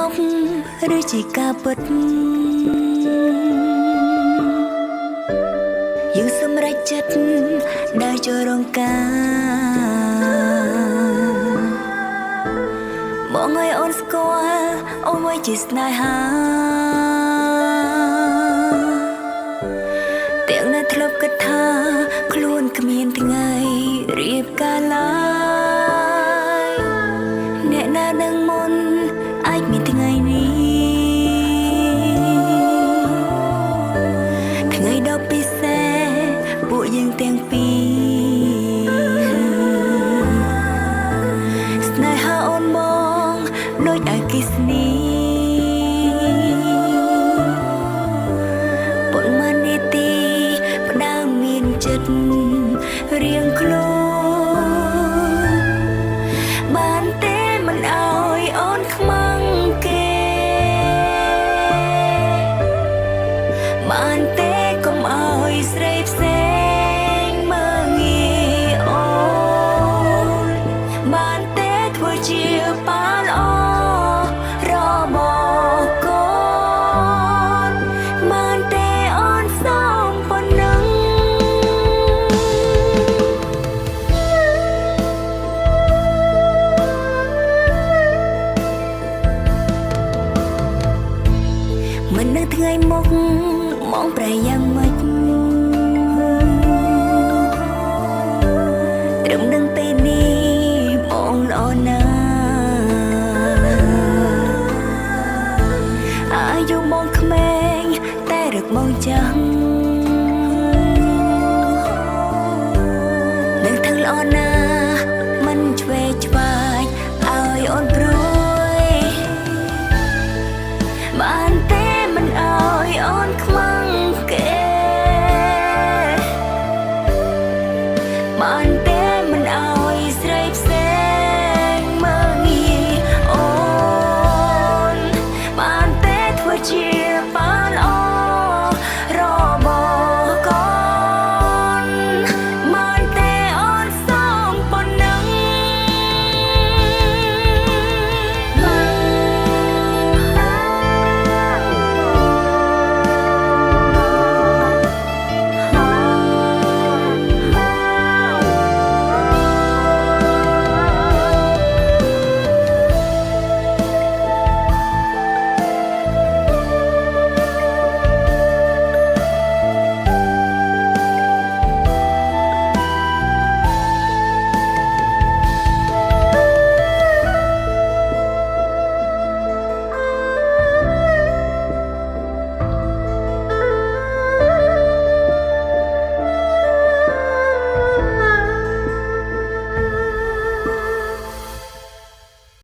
ប់ឬជាការពិតយើងសម្រេចចិត្តដើរចូលរងការបងឲ្យអូនស្គាល់អូនមួយជាស្នេហាទាំងនៅធ្លាប់គិតថាខ្លួនគ្មានថ្ងៃរៀបការឡើយអ្នកណាដឹងមុនអាចមានថ្ងៃនេះថ្ងៃដ៏ពិសេសពួកយើងទាំងពីរស្នេហាអូនមកដូចអគ្គិសនីប៉ុន្មាននាទីផ្ដើមមានចិត្តរៀងខ្លួនបានទេមិនអោយអូនខ្មាំងគេបានទេកុំអោយស្រីផ្សេងមើងងាយអូនបានទេធ្វើជាប៉ាល្អរបស់កូនបានទេអូនសូមប៉ុណ្ណឹងមិននៅថ្ងៃមុខមកប្រែយ៉ាងម៉េចត្រឹមនឹងពេលនេះបងល្អណាស់អាយុបងក្មេងតែរឹកបងចាំ